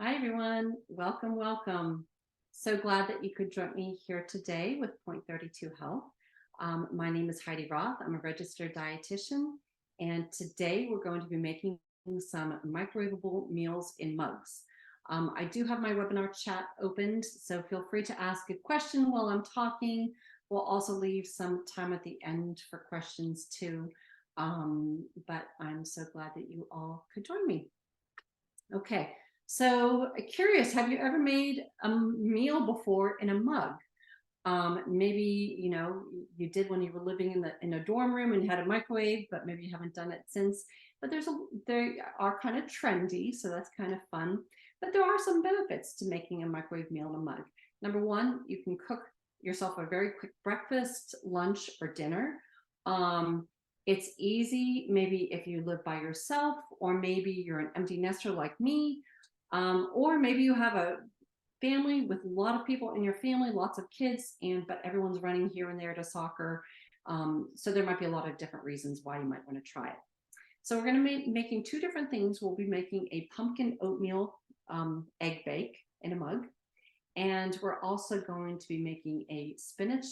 Hi, everyone. Welcome, welcome. So glad that you could join me here today with Point 32 Health. My name is Heidi Roth. I'm a registered dietitian, and today we're going to be making some microwavable meals in mugs. I do have my webinar chat opened, so feel free to ask a question while I'm talking. We'll also leave some time at the end for questions too. But I'm so glad that you all could join me. Okay. So curious, have you ever made a meal before in a mug? Maybe you did when you were living in a dorm room and had a microwave, but maybe you haven't done it since. But they are kind of trendy, so that's kind of fun. But there are some benefits to making a microwave meal in a mug. Number one, you can cook yourself a very quick breakfast, lunch, or dinner. Um, it's easy, maybe if you live by yourself, or maybe you're an empty nester like me, or maybe you have a family with a lot of people in your family, lots of kids, but everyone's running here and there to soccer. So there might be a lot of different reasons why you might want to try it. So we're going to be making two different things. We'll be making a pumpkin oatmeal egg bake in a mug. And we're also going to be making a spinach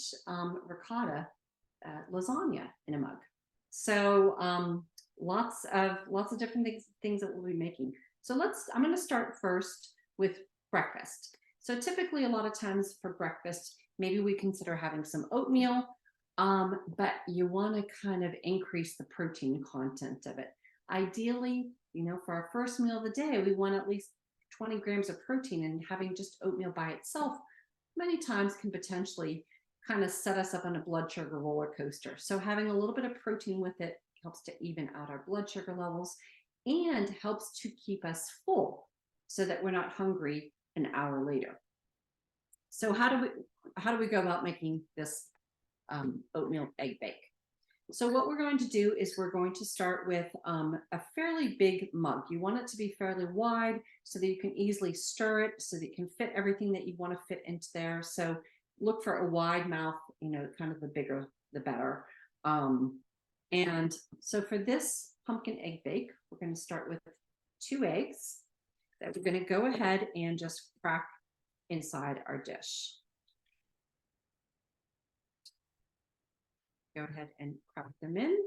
ricotta lasagna in a mug. So lots of different things that we'll be making. So I'm going to start first with breakfast. So typically a lot of times for breakfast, maybe we consider having some oatmeal, but you want to kind of increase the protein content of it. Ideally, for our first meal of the day, we want at least 20 grams of protein, and having just oatmeal by itself many times can potentially kind of set us up on a blood sugar roller coaster. So having a little bit of protein with it helps to even out our blood sugar levels and helps to keep us full so that we're not hungry an hour later. So how do we go about making this oatmeal egg bake? So what we're going to do is we're going to start with a fairly big mug. You want it to be fairly wide so that you can easily stir it, so that you can fit everything that you want to fit into there. So look for a wide mouth, kind of the bigger, the better. And so for this pumpkin egg bake, we're going to start with 2 eggs that we're going to go ahead and just crack inside our dish. Go ahead and crack them in.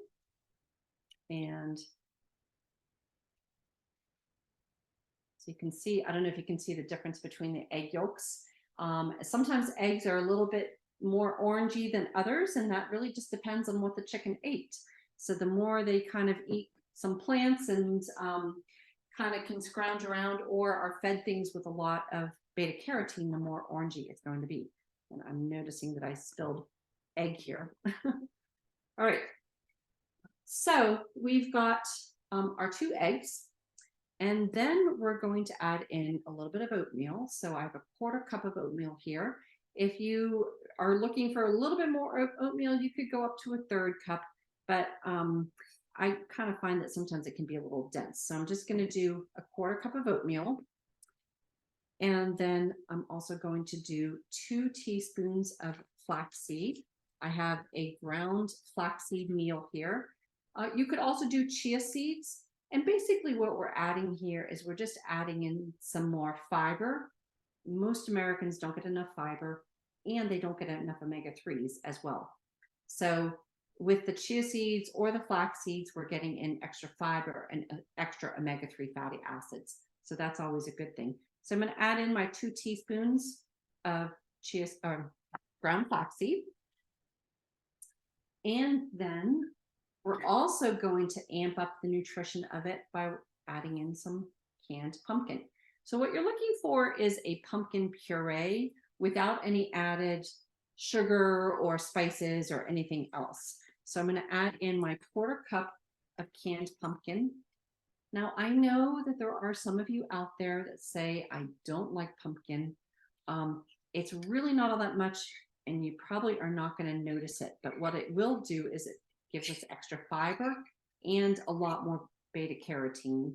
And so you can see, I don't know if you can see the difference between the egg yolks. Sometimes eggs are a little bit more orangey than others, and that really just depends on what the chicken ate. So the more they kind of eat some plants and kind of can scrounge around or are fed things with a lot of beta carotene, the more orangey it's going to be. And I'm noticing that I spilled egg here. All right. So we've got our 2 eggs. And then we're going to add in a little bit of oatmeal. So I have a 1/4 cup of oatmeal here. If you are looking for a little bit more oatmeal, you could go up to a 1/3 cup, but I kind of find that sometimes it can be a little dense. So I'm just going to do a 1/4 cup of oatmeal. And then I'm also going to do 2 teaspoons of flaxseed. I have a ground flaxseed meal here. You could also do chia seeds. And basically what we're adding here is we're just adding in some more fiber. Most Americans don't get enough fiber, and they don't get enough omega-3s as well. So with the chia seeds or the flax seeds, we're getting in extra fiber and extra omega-3 fatty acids. So that's always a good thing. So I'm going to add in my 2 teaspoons of ground flaxseed. And then we're also going to amp up the nutrition of it by adding in some canned pumpkin. So what you're looking for is a pumpkin puree without any added sugar or spices or anything else. So I'm going to add in my 1/4 cup of canned pumpkin. Now, I know that there are some of you out there that say, I don't like pumpkin. It's really not all that much, and you probably are not going to notice it. But what it will do is it gives us extra fiber and a lot more beta carotene,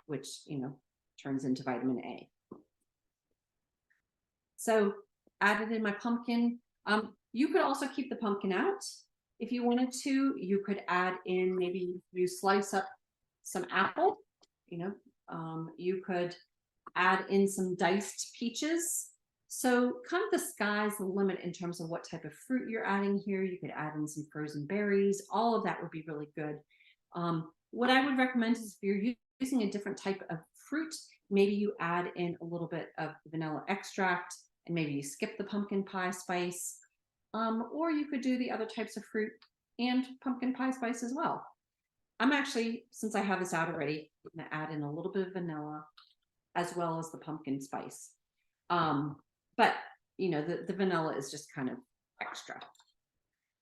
which, turns into vitamin A. So added in my pumpkin. You could also keep the pumpkin out if you wanted to. You could add in, maybe you slice up some apple. You could add in some diced peaches. So kind of the sky's the limit in terms of what type of fruit you're adding here. You could add in some frozen berries. All of that would be really good. What I would recommend is if you're using a different type of fruit, maybe you add in a little bit of vanilla extract and maybe you skip the pumpkin pie spice. Or you could do the other types of fruit and pumpkin pie spice as well. I'm actually, since I have this out already, I'm going to add in a little bit of vanilla as well as the pumpkin spice. But you know, the vanilla is just kind of extra.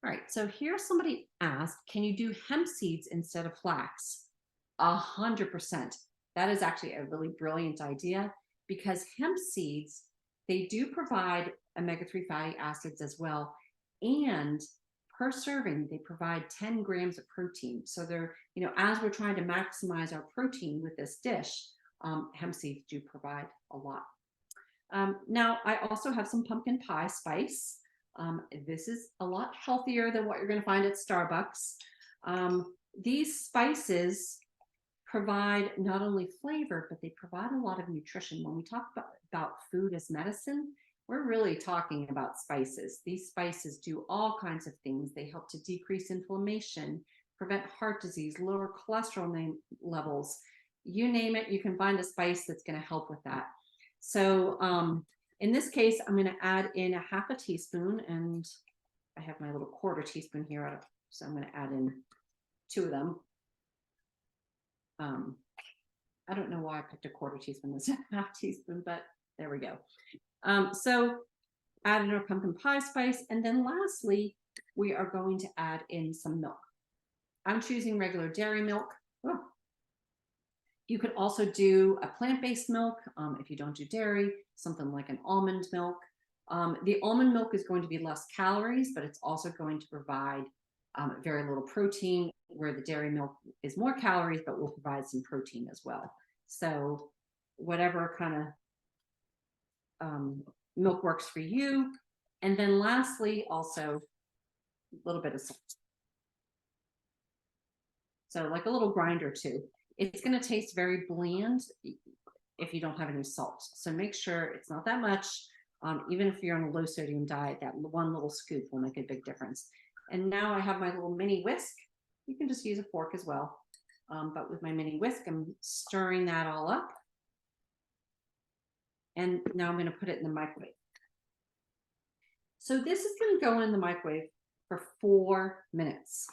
All right, so here somebody asked, can you do hemp seeds instead of flax? 100%. That is actually a really brilliant idea because hemp seeds, they do provide omega-3 fatty acids as well. And per serving, they provide 10 grams of protein. So they're, you know, as we're trying to maximize our protein with this dish, hemp seeds do provide a lot. Now, I also have some pumpkin pie spice. This is a lot healthier than what you're going to find at Starbucks. These spices provide not only flavor, but they provide a lot of nutrition. When we talk about food as medicine, we're really talking about spices. These spices do all kinds of things. They help to decrease inflammation, prevent heart disease, lower cholesterol levels. You name it, you can find a spice that's going to help with that. So in this case, I'm going to add in a half a teaspoon, and I have my little quarter teaspoon here, so I'm going to add in 2 of them. I don't know why I picked a quarter teaspoon instead of half teaspoon, but there we go. So add in our pumpkin pie spice, and then lastly, we are going to add in some milk. I'm choosing regular dairy milk. Oh. You could also do a plant-based milk if you don't do dairy, something like an almond milk. The almond milk is going to be less calories, but it's also going to provide very little protein, where the dairy milk is more calories, but will provide some protein as well. So whatever kind of milk works for you. And then lastly, also a little bit of salt. So like a little grinder too. It's going to taste very bland if you don't have any salt. So make sure it's not that much. Even if you're on a low sodium diet, that one little scoop will make a big difference. And now I have my little mini whisk. You can just use a fork as well. But with my mini whisk, I'm stirring that all up. And now I'm going to put it in the microwave. So this is going to go in the microwave for 4 minutes.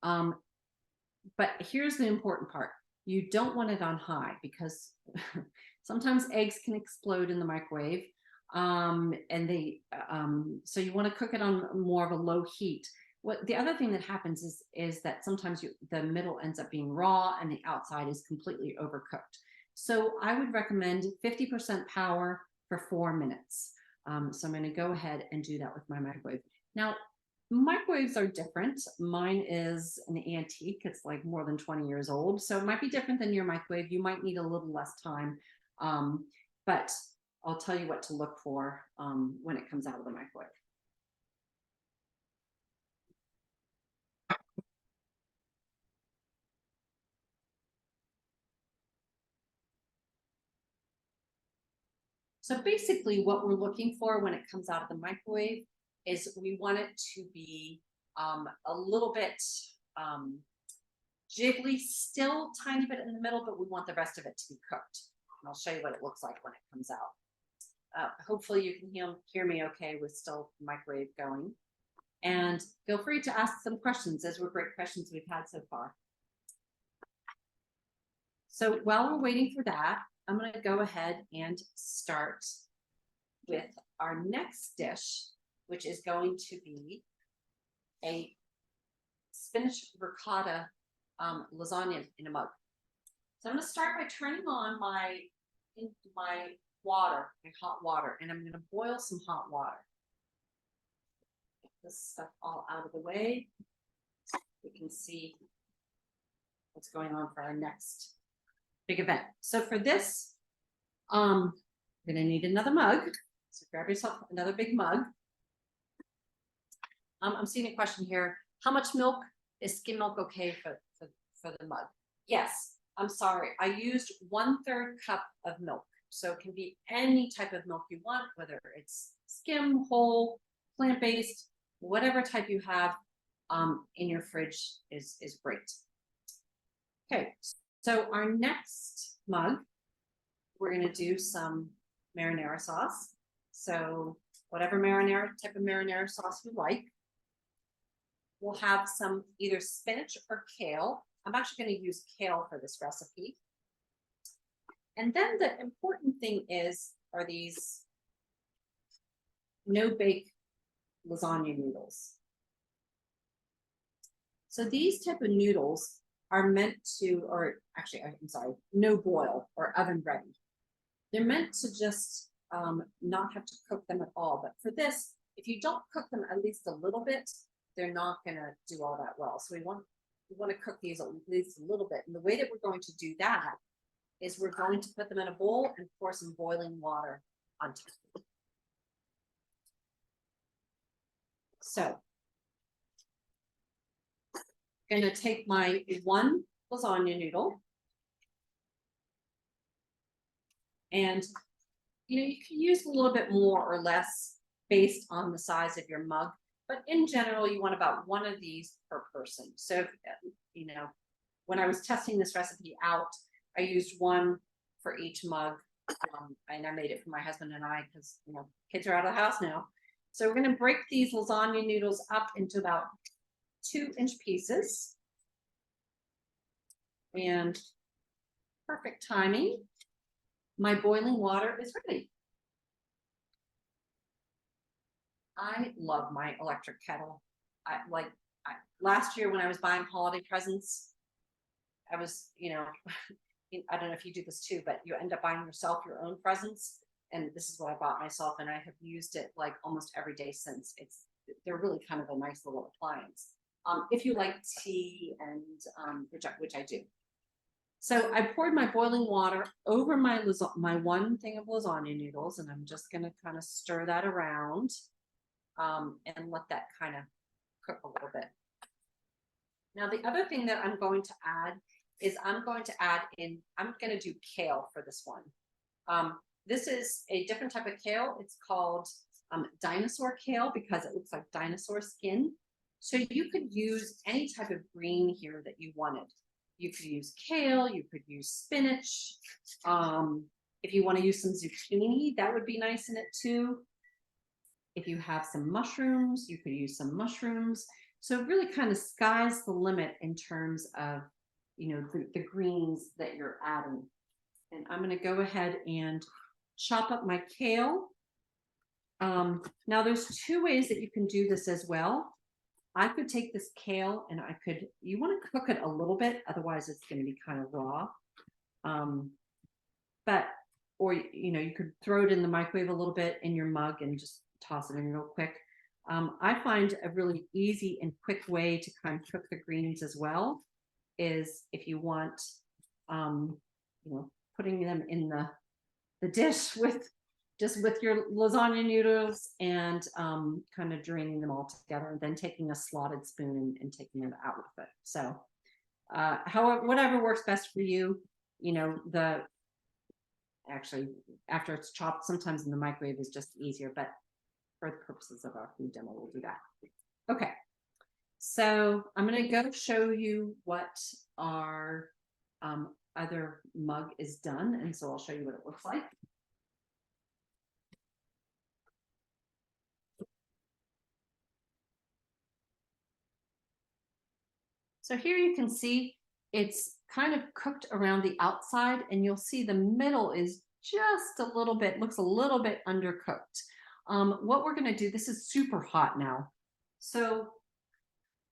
But here's the important part. You don't want it on high because sometimes eggs can explode in the microwave. And so you want to cook it on more of a low heat. What the other thing that happens is that sometimes the middle ends up being raw and the outside is completely overcooked. So I would recommend 50% power for 4 minutes. So I'm going to go ahead and do that with my microwave. Now, microwaves are different. Mine is an antique. It's like more than 20 years old. So it might be different than your microwave. You might need a little less time. But I'll tell you what to look for when it comes out of the microwave. So basically what we're looking for when it comes out of the microwave is we want it to be a little bit jiggly, still tiny bit in the middle, but we want the rest of it to be cooked. And I'll show you what it looks like when it comes out. Hopefully you can hear me okay with still microwave going. And feel free to ask some questions. Those were great questions we've had so far. So while we're waiting for that, I'm going to go ahead and start with our next dish, which is going to be a spinach ricotta lasagna in a mug. So I'm going to start by turning on my water, my hot water, and I'm going to boil some hot water. Get this stuff all out of the way. We can see what's going on for our next big event. So for this, I'm going to need another mug. So grab yourself another big mug. I'm seeing a question here. How much milk is skim milk okay for the mug? Yes. I'm sorry. I used 1/3 cup of milk. So it can be any type of milk you want, whether it's skim, whole, plant-based, whatever type you have in your fridge is great. Okay, so our next mug, we're going to do some marinara sauce. So whatever type of marinara sauce you like. We'll have some either spinach or kale. I'm actually going to use kale for this recipe. And then the important thing are these no-bake lasagna noodles. So these type of noodles are meant to, or actually, I'm sorry, no boil or oven ready. They're meant to just not have to cook them at all. But for this, if you don't cook them at least a little bit, they're not going to do all that well. So we want to cook these at least a little bit. And the way that we're going to do that is we're going to put them in a bowl and pour some boiling water on top. So I'm going to take my one lasagna noodle, and you can use a little bit more or less based on the size of your mug, but in general you want about one of these per person. So when I was testing this recipe out, I used one for each mug, and I made it for my husband and I because kids are out of the house now. So we're going to break these lasagna noodles up into about 2-inch pieces. And perfect timing. My boiling water is ready. I love my electric kettle. Last year when I was buying holiday presents, I was, I don't know if you do this too, but you end up buying yourself your own presents. And this is what I bought myself, and I have used it like almost every day since. They're really kind of a nice little appliance. If you like tea and which I do. So I poured my boiling water over my one thing of lasagna noodles, and I'm just going to kind of stir that around and let that kind of cook a little bit. Now, the other thing that I'm going to add is I'm going to do kale for this one. This is a different type of kale. It's called dinosaur kale because it looks like dinosaur skin. So you could use any type of green here that you wanted. You could use kale, you could use spinach. If you want to use some zucchini, that would be nice in it too. If you have some mushrooms, you could use some mushrooms. So really kind of sky's the limit in terms of, the greens that you're adding. And I'm going to go ahead and chop up my kale. Now there's 2 ways that you can do this as well. I could take this kale and you want to cook it a little bit, otherwise it's going to be kind of raw. Or you could throw it in the microwave a little bit in your mug and just toss it in real quick. I find a really easy and quick way to kind of cook the greens as well is if you want, putting them in the dish with your lasagna noodles and kind of draining them all together, and then taking a slotted spoon and taking it out with it. So however, whatever works best for you. Actually, after it's chopped, sometimes in the microwave is just easier, but for the purposes of our food demo, we'll do that. Okay, so I'm going to go show you what our other mug is done, and so I'll show you what it looks like. So here you can see it's kind of cooked around the outside, and you'll see the middle is just a little bit, looks a little bit undercooked. What we're going to do, this is super hot now. So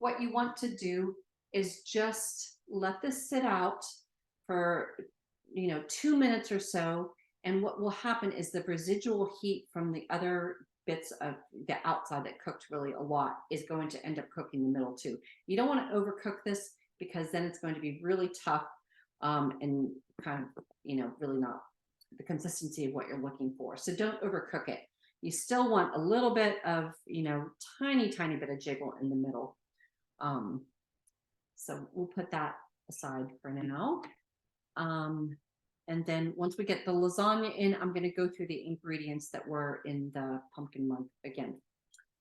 what you want to do is just let this sit out for, 2 minutes or so. And what will happen is the residual heat from the other bits of the outside that cooked really a lot is going to end up cooking the middle too. You don't want to overcook this because then it's going to be really tough and kind of, really not the consistency of what you're looking for. So don't overcook it. You still want a little bit of, tiny bit of jiggle in the middle. So we'll put that aside for now. And then once we get the lasagna in, I'm going to go through the ingredients that were in the pumpkin mug again.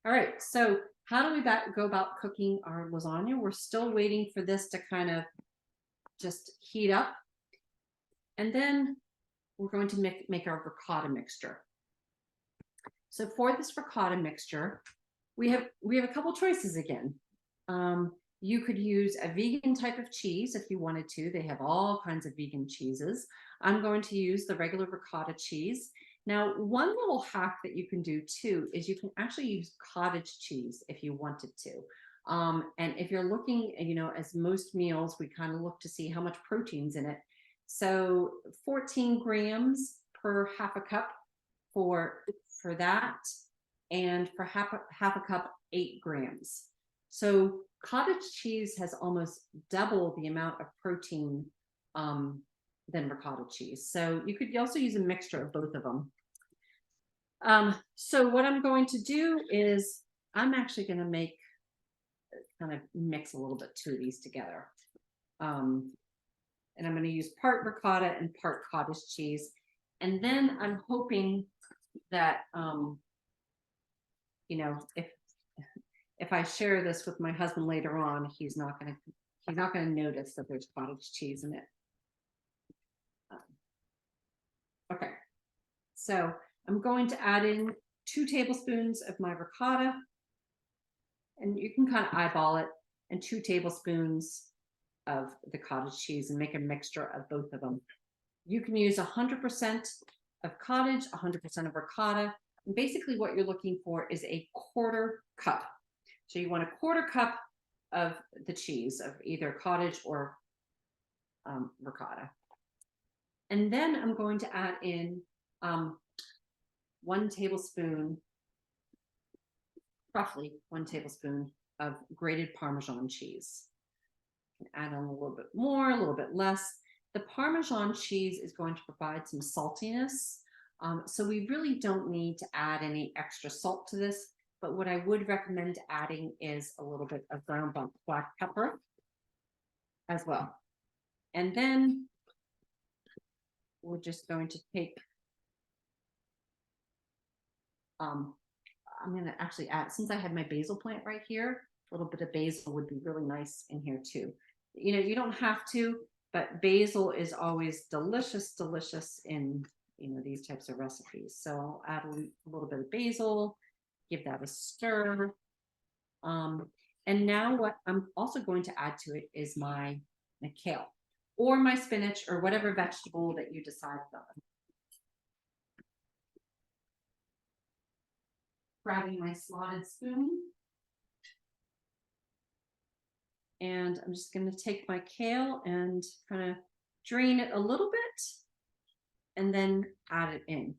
All right, so how do we go about cooking our lasagna? We're still waiting for this to kind of just heat up. And then we're going to make our ricotta mixture. So for this ricotta mixture, we have a couple choices again. You could use a vegan type of cheese if you wanted to. They have all kinds of vegan cheeses. I'm going to use the regular ricotta cheese. Now, one little hack that you can do too is you can actually use cottage cheese if you wanted to. And if you're looking, as most meals, we kind of look to see how much protein's in it. So 14 grams per half a cup for that, and for half a cup, 8 grams. So cottage cheese has almost double the amount of protein than ricotta cheese. So you could also use a mixture of both of them. So what I'm going to do is I'm actually going to kind of mix a little bit two of these together. And I'm going to use part ricotta and part cottage cheese. And then I'm hoping that, if I share this with my husband later on, he's not going to notice that there's cottage cheese in it. Okay, so I'm going to add in 2 tablespoons of my ricotta, and you can kind of eyeball it, and 2 tablespoons of the cottage cheese, and make a mixture of both of them. You can use 100% of cottage, 100% of ricotta. And basically what you're looking for is a 1/4 cup. So you want a 1/4 cup of the cheese, of either cottage or ricotta. And then I'm going to add in 1 tablespoon, roughly 1 tablespoon of grated Parmesan cheese. Add on a little bit more, a little bit less. The Parmesan cheese is going to provide some saltiness. So we really don't need to add any extra salt to this, but what I would recommend adding is a little bit of ground black pepper as well. And then we're just going to take, I'm going to actually add, since I have my basil plant right here, a little bit of basil would be really nice in here too. You don't have to, but basil is always delicious in these types of recipes. So I'll add a little bit of basil, give that a stir. And now what I'm also going to add to it is my kale or my spinach or whatever vegetable that you decide on. Grabbing my slotted spoon. And I'm just going to take my kale and kind of drain it a little bit and then add it in.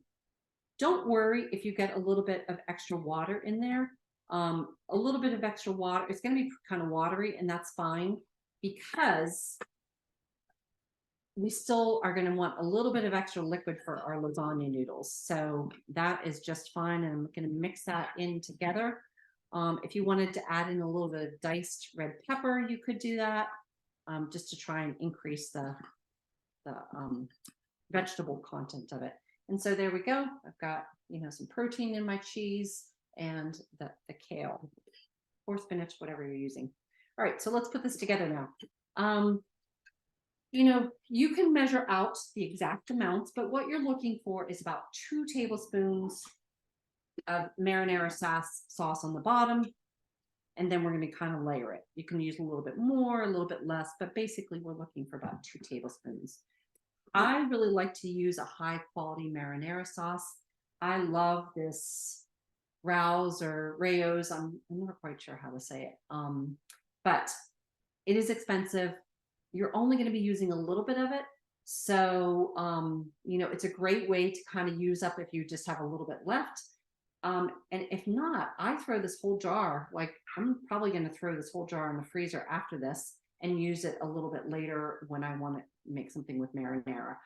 Don't worry if you get a little bit of extra water in there. A little bit of extra water, it's going to be kind of watery, and that's fine because we still are going to want a little bit of extra liquid for our lasagna noodles. So that is just fine. And I'm going to mix that in together. If you wanted to add in a little bit of diced red pepper, you could do that, just to try and increase the vegetable content of it. And so there we go. I've got, some protein in my cheese and the kale or spinach, whatever you're using. All right, so let's put this together now. You can measure out the exact amounts, but what you're looking for is about 2 tablespoons of marinara sauce on the bottom, and then we're going to kind of layer it. You can use a little bit more, a little bit less, but basically we're looking for about 2 tablespoons. I really like to use a high quality marinara sauce. I love this Rao's or Rao's. I'm never quite sure how to say it, but it is expensive. You're only going to be using a little bit of it. So, it's a great way to kind of use up if you just have a little bit left. And if not, I throw this whole jar, like I'm probably going to throw this whole jar in the freezer after this and use it a little bit later when I want to make something with marinara.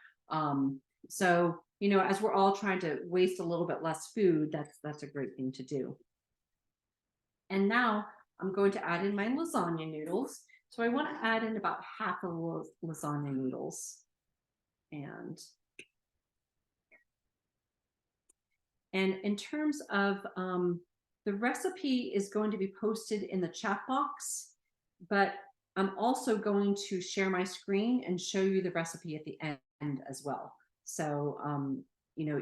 So, as we're all trying to waste a little bit less food, that's a great thing to do. And now I'm going to add in my lasagna noodles. So I want to add in about half of the lasagna noodles. And in terms of the recipe is going to be posted in the chat box, but I'm also going to share my screen and show you the recipe at the end as well. So, you know,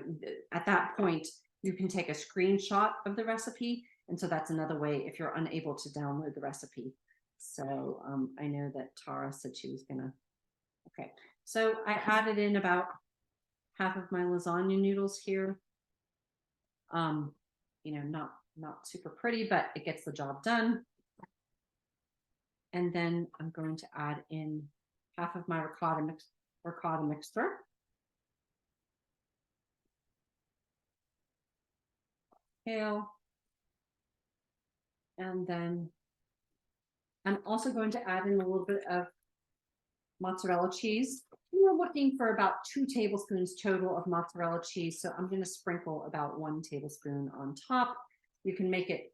at that point, you can take a screenshot of the recipe. And so that's another way if you're unable to download the recipe. So I know that Tara said she was gonna, okay. So I added in about half of my lasagna noodles here. You know, not super pretty, but it gets the job done. And then I'm going to add in half of my ricotta mixture. Kale. And then I'm also going to add in a little bit of mozzarella cheese. We're looking for about 2 tablespoons total of mozzarella cheese. So I'm going to sprinkle about 1 tablespoon on top. You can make it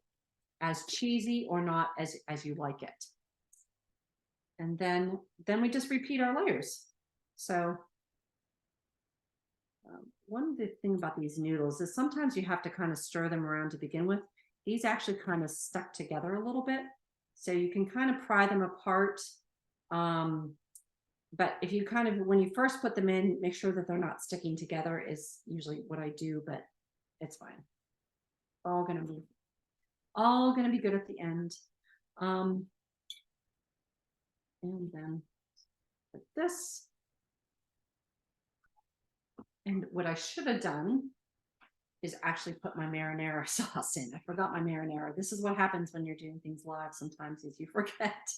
as cheesy or not as you like it. And then we just repeat our layers. So one of the things about these noodles is sometimes you have to kind of stir them around to begin with. These actually kind of stuck together a little bit. So you can kind of pry them apart. But if you kind of, when you first put them in, make sure that they're not sticking together is usually what I do, but it's fine. All gonna be good at the end. And then put this. And what I should have done is actually put my marinara sauce in. I forgot my marinara. This is what happens when you're doing things live sometimes is you forget.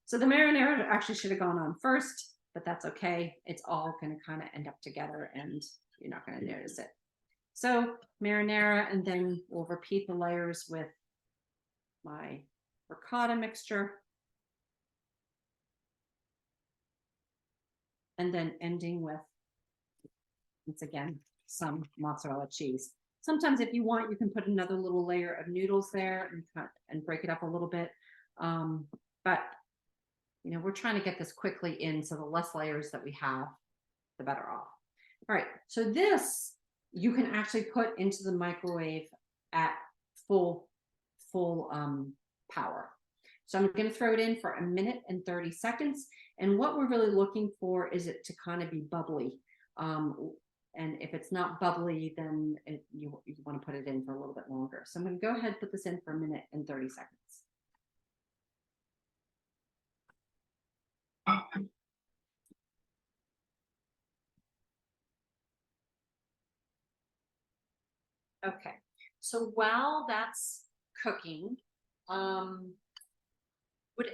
So the marinara actually should have gone on first, but that's okay. It's all going to kind of end up together and you're not going to notice it. So marinara, and then we'll repeat the layers with my ricotta mixture. And then ending with, once again, some mozzarella cheese. Sometimes if you want, you can put another little layer of noodles there and cut and break it up a little bit. But you know, we're trying to get this quickly in, so the less layers that we have, the better off. All right, so this you can actually put into the microwave at full power. So I'm going to throw it in for 1 minute and 30 seconds. And what we're really looking for is it to kind of be bubbly. And if it's not bubbly, then you want to put it in for a little bit longer. So I'm going to go ahead and put this in for 1 minute and 30 seconds. Okay, so while that's cooking, would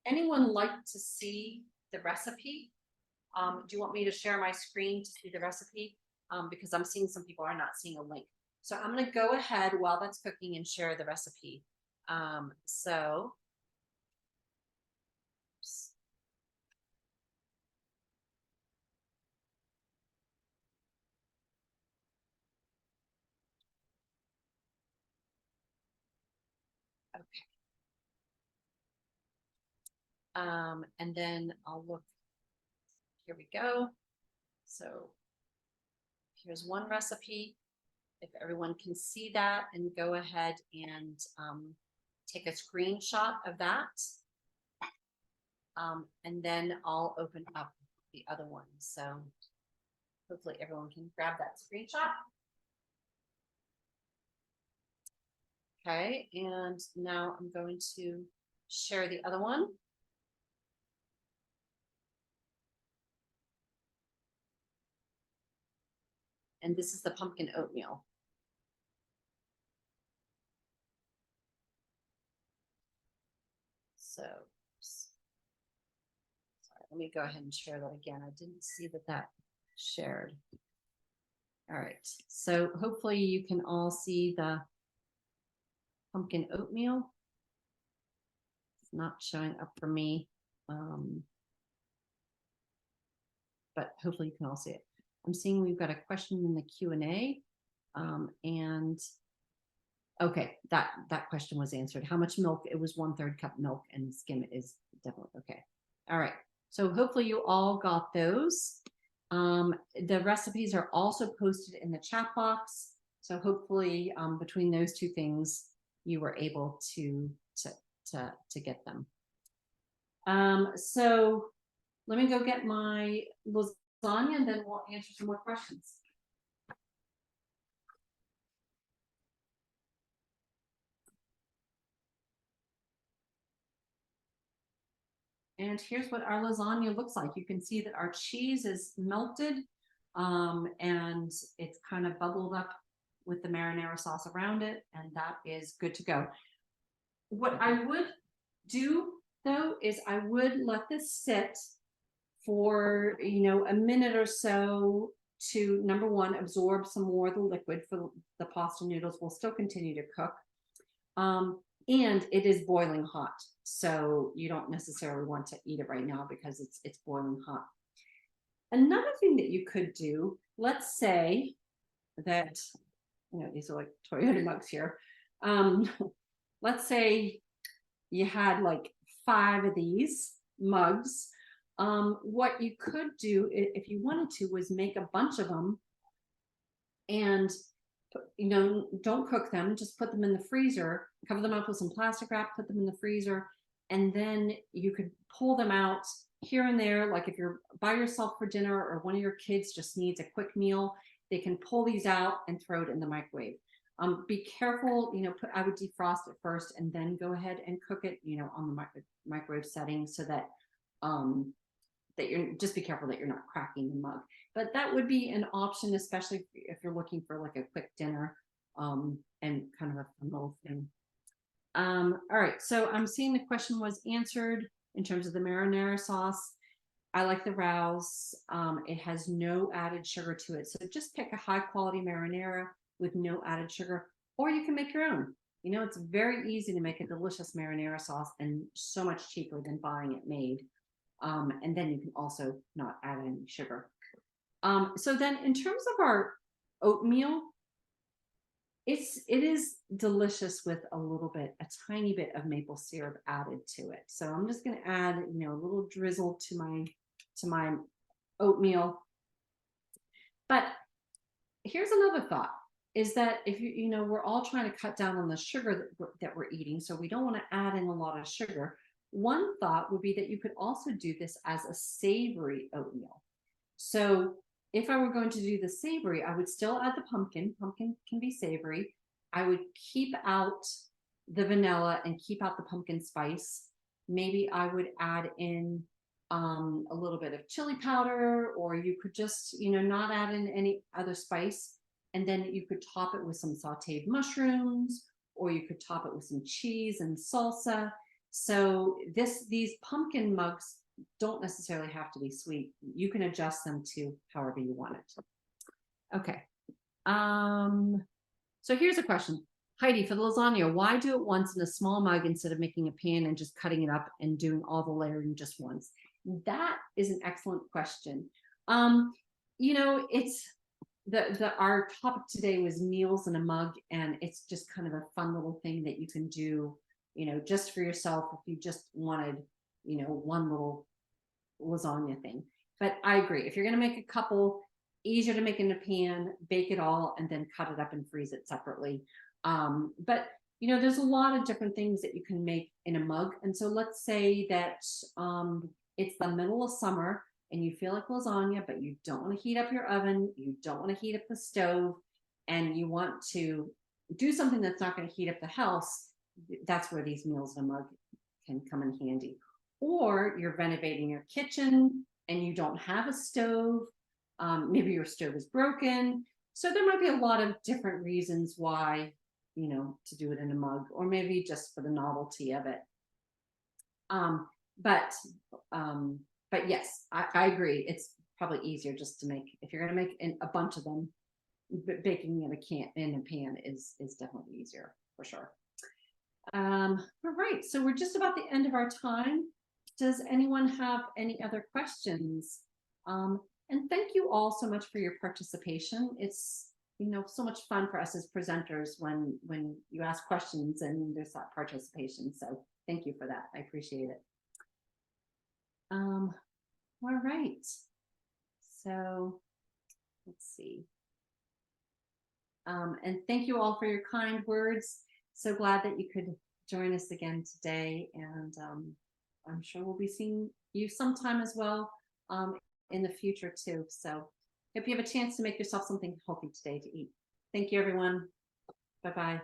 anyone like to see the recipe? Do you want me to share my screen to see the recipe? Because I'm seeing some people are not seeing a link. So I'm going to go ahead while that's cooking and share the recipe. So, oops. Okay. And then I'll look, here we go. So here's one recipe. If everyone can see that, and go ahead and take a screenshot of that. And then I'll open up the other one. So hopefully everyone can grab that screenshot. Okay, and now I'm going to share the other one. And this is the pumpkin oatmeal. So, sorry, let me go ahead and share that again. I didn't see that shared. All right, so hopefully you can all see the pumpkin oatmeal. It's not showing up for me, but hopefully you can all see it. I'm seeing we've got a question in the Q&A, and okay, that question was answered. How much milk? It was 1/3 cup milk, and skim is definitely okay. All right. So hopefully you all got those. The recipes are also posted in the chat box. So hopefully between those two things, you were able to get them. So let me go get my lasagna and then we'll answer some more questions. And here's what our lasagna looks like. You can see that our cheese is melted and it's kind of bubbled up with the marinara sauce around it, and that is good to go. What I would do though is I would let this sit for a minute or so to, number one, absorb some more of the liquid for the pasta noodles. Will still continue to cook. And it is boiling hot, so you don't necessarily want to eat it right now because it's boiling hot. Another thing that you could do, let's say that these are like Toyota mugs here. Let's say you had like 5 of these mugs. What you could do if you wanted to was make a bunch of them and don't cook them, just put them in the freezer, cover them up with some plastic wrap, put them in the freezer, and then you could pull them out here and there. Like if you're by yourself for dinner or one of your kids just needs a quick meal, they can pull these out and throw it in the microwave. Be careful, I would defrost it first and then go ahead and cook it, on the microwave setting so that that you're just be careful that you're not cracking the mug. But that would be an option, especially if you're looking for like a quick dinner and kind of a fun little thing. All right, so I'm seeing the question was answered in terms of the marinara sauce. I like the Rouse. It has no added sugar to it. So just pick a high quality marinara with no added sugar, or you can make your own. It's very easy to make a delicious marinara sauce and so much cheaper than buying it made. And then you can also not add any sugar. So then in terms of our oatmeal, it is delicious with a tiny bit of maple syrup added to it. So I'm just going to add, a little drizzle to my oatmeal. But here's another thought is that if we're all trying to cut down on the sugar that we're eating, so we don't want to add in a lot of sugar. One thought would be that you could also do this as a savory oatmeal. So if I were going to do the savory, I would still add the pumpkin. Pumpkin can be savory. I would keep out the vanilla and keep out the pumpkin spice. Maybe I would add in a little bit of chili powder, or you could just, not add in any other spice. And then you could top it with some sauteed mushrooms, or you could top it with some cheese and salsa. So these pumpkin mugs don't necessarily have to be sweet. You can adjust them to however you want it. Okay. So here's a question. Heidi, for the lasagna, why do it once in a small mug instead of making a pan and just cutting it up and doing all the layering just once? That is an excellent question. It's our topic today was meals in a mug, and it's just kind of a fun little thing that you can do, just for yourself if you just wanted, one little lasagna thing. But I agree. If you're going to make a couple, easier to make in a pan, bake it all, and then cut it up and freeze it separately. But there's a lot of different things that you can make in a mug. And so let's say that it's the middle of summer and you feel like lasagna, but you don't want to heat up your oven, you don't want to heat up the stove, and you want to do something that's not going to heat up the house. That's where these meals in a mug can come in handy. Or you're renovating your kitchen and you don't have a stove. Maybe your stove is broken. So there might be a lot of different reasons why, to do it in a mug, or maybe just for the novelty of it. But yes, I agree. It's probably easier just to make, if you're going to make a bunch of them, baking in a pan is definitely easier for sure. All right, so we're just about the end of our time. Does anyone have any other questions? And thank you all so much for your participation. It's so much fun for us as presenters when you ask questions and there's that participation. So thank you for that. I appreciate it. All right. So let's see. And thank you all for your kind words. So glad that you could join us again today. And I'm sure we'll be seeing you sometime as well in the future too. So hope you have a chance to make yourself something healthy today to eat. Thank you, everyone. Bye-bye.